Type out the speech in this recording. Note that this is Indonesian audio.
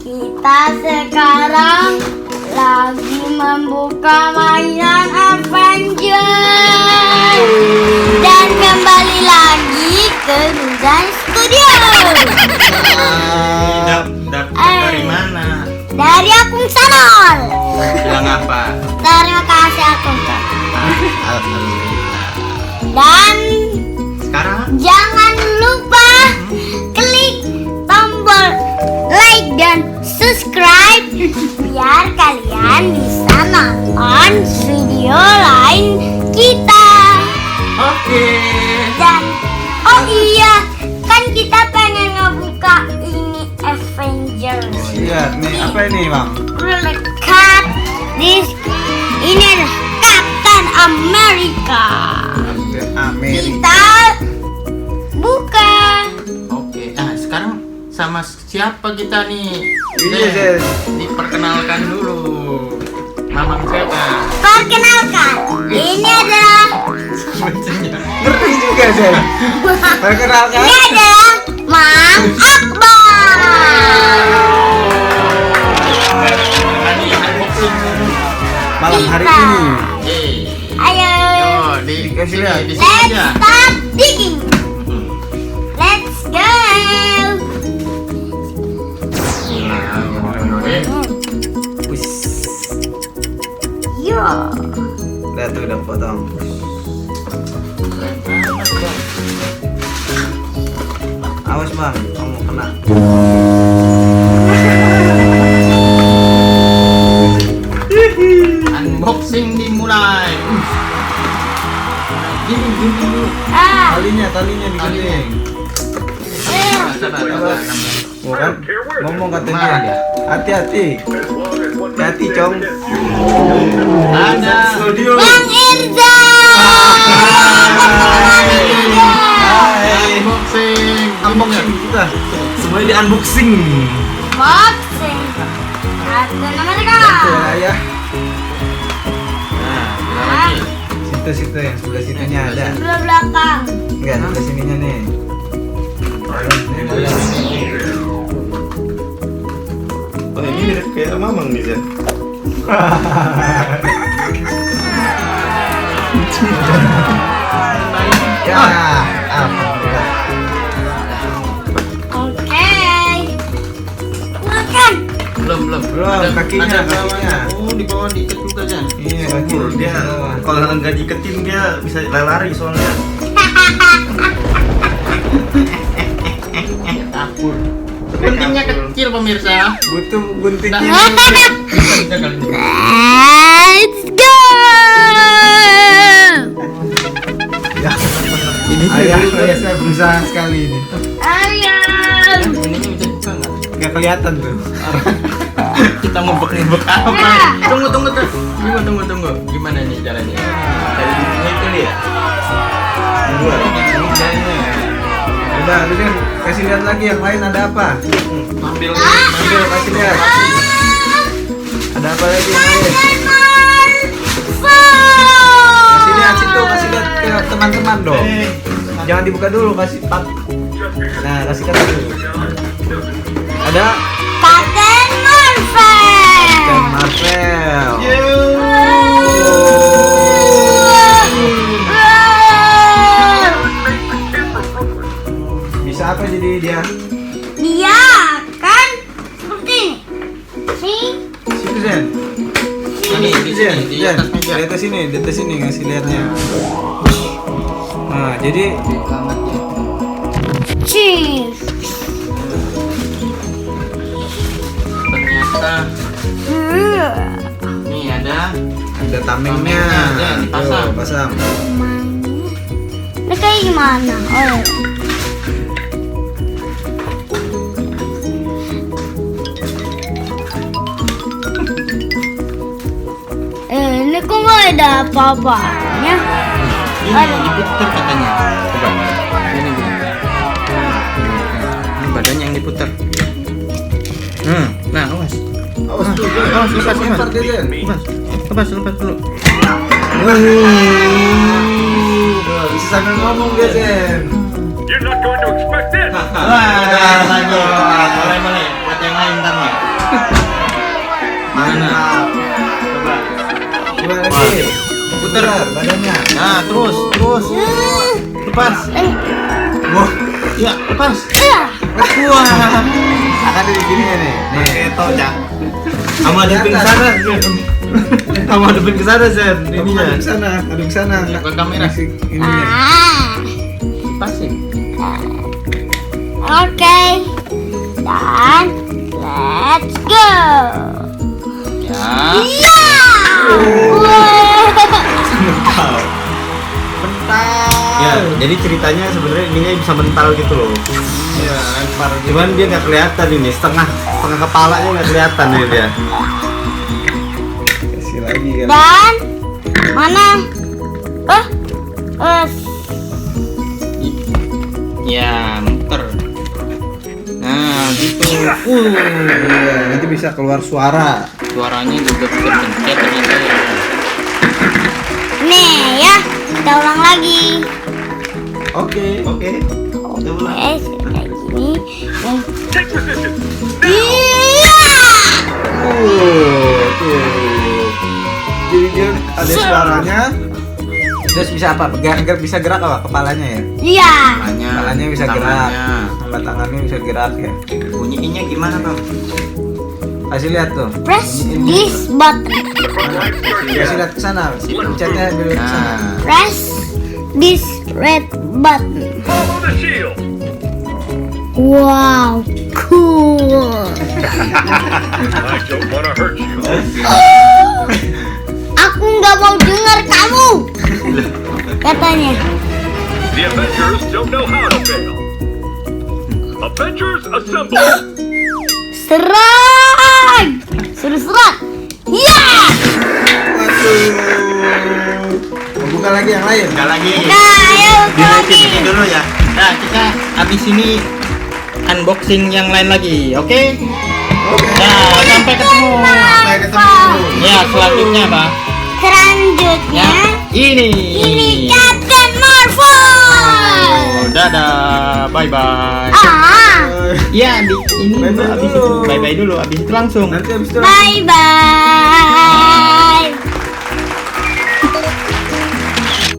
Kita sekarang lagi membuka mainan Avengers dan kembali lagi ke Gundan Studio. Dari mana? Dari akun Sanol. Bilang apa? Terima kasih akun Sanol. Alhamdulillah. Dan Sekarang jangan lupa klik tombol like dan subscribe biar kalian bisa nonton video lain kita. oke. Dan oh iya, kan kita pengen ngebuka ini Avengers. Iya, nih apa ini bang? Lekat ini adalah Captain America. Amerika. Kita buka. Oke. Nah, sekarang sama siapa kita nih? Iya, Zen. Diperkenalkan dulu. Mamang siapa? Perkenalkan, ini adalah Ngerti juga Zen. Perkenalkan. ini adalah Mang Akbar. Ini unboxing. Malam hari Kita. ini. Ayo, Yo, Dikasih lihat. di sini let's aja. start digging. Let's go. Wis. Yo. Udah tuh udah potong. Awas bang, kamu kena. Unboxing dimulai. Gini dulu. Talinya digunting. Sabar. Oh, kan? Ngomong Marah katanya. dia. Hati-hati. Hati cong. Ada. Studio. Bang Irza. Hai. Unboxing. Unboxing kita. Semuanya di unboxing. Boxing. Captain America. Ya. Nah, bila lagi. Situ yang sebelah sininya ada. Sebelah belakang. Enggak, sebelah sininya nih. Oh ini mirip kayak Mamang nih Zen. Ya, alhamdulillah. Oke. Makan. Belum. Belum, kakinya. Oh, di bawah diikat juga, Jan. Iya, kaki Dia kalau nggak diketin dia bisa lari soalnya. Kapur. Guntingnya kecil pemirsa. butuh guntingnya. Bisa kali ini. Let's go. Ya. Ini ayah saya berusaha sekali ini. Ayam. Ininya bisa buka nggak? Nggak kelihatan tuh. Kita ngubek-ngubek apa? Nah. Tunggu tuh. Tunggu. Gimana nih caranya? Dari guntingnya itu dia. Udah, Dudin, kasih lihat lagi yang lain ada apa? Ambil Kasih lihat. Ada apa lagi yang lain? Kasih lihat situ, kasih lihat ke teman-teman dong. Jangan dibuka dulu, kasih pak. Nah, kasih lihat dulu. Ada Captain Marvel. Captain Marvel. Bisa apa jadi dia? Dia kan seperti ini. Situ Zen. ini di sini di Zen. atas meja. Di atas sini ngasih lihatnya. Nah, jadi Cheese. Ternyata nih ada tamengnya. Ya, dipasang. Tuh, pasang. Ini kayak gimana? Oh. Ini kok nggak ada apa-apanya? ini diputar katanya. Coba. Ini. Ini badannya yang diputar. Nah, awas. Awas tuh. Awas, lepas. Lempar dia, Zen. Lepas dulu. Bisa sambil ngomong dia, Zen. You're not going to expect this. Wah, lagi. Boleh. Buat yang lain ntar nih. muter. badannya. Nah, terus. Lepas. Wah, Ya, lepas. Ya. Wah. akan di sini nih. Nih. Ketok ya. Sama hadapin ke sana. Sama hadapin ke sana Sen. Ininya. Ada ke sana. Ke kamera. Ini. Ah. Lepas sih. Oke. Dan let's go. Ya. Ya. Ya, jadi ceritanya sebenarnya ininya bisa mental gitu loh. Iya, lempar gitu. Cuman dia nggak kelihatan ini, setengah kepalanya nggak kelihatan nih dia. Kasih lagi kan. Dan mana? Ya, muter. Nah, gitu. Iya, nanti bisa keluar suara. Suaranya juga bisa pencet ternyata ya. Nih ya, kita ulang lagi. Oke. Oke, kayak gini. Iya. Tuh. Jadi dia ada suaranya. Terus bisa apa? Bisa gerak apa? Kepalanya ya? Iya. Kepalanya bisa gerak. Sama tangannya bisa gerak ya. Bunyinya gimana, Bang? Kasih lihat tuh. Press this button. Kasih lihat ke sana. Pencetnya dulu ke sana. Nah, Press this red button. Wow, cool. I don't wanna hurt you. Aku nggak mau dengar kamu. Katanya. The Avengers don't know how to fail. Avengers assemble! Serang. Suruh serang. Ya. Waduh. Buka lagi yang lain. sekali lagi. Nah, ayo buka lagi. Ini dulu ya. Nah, kita habis ini unboxing yang lain lagi, oke? Nah, sampai ketemu. Sampai ketemu. Ya, selanjutnya, Bang. Selanjutnya, Ini. ini Captain Marvel. Dadah, bye bye. Ah, Ya, ini Bye-bye abis dulu. itu bye bye dulu, abis itu langsung. Nanti habis itu bye bye.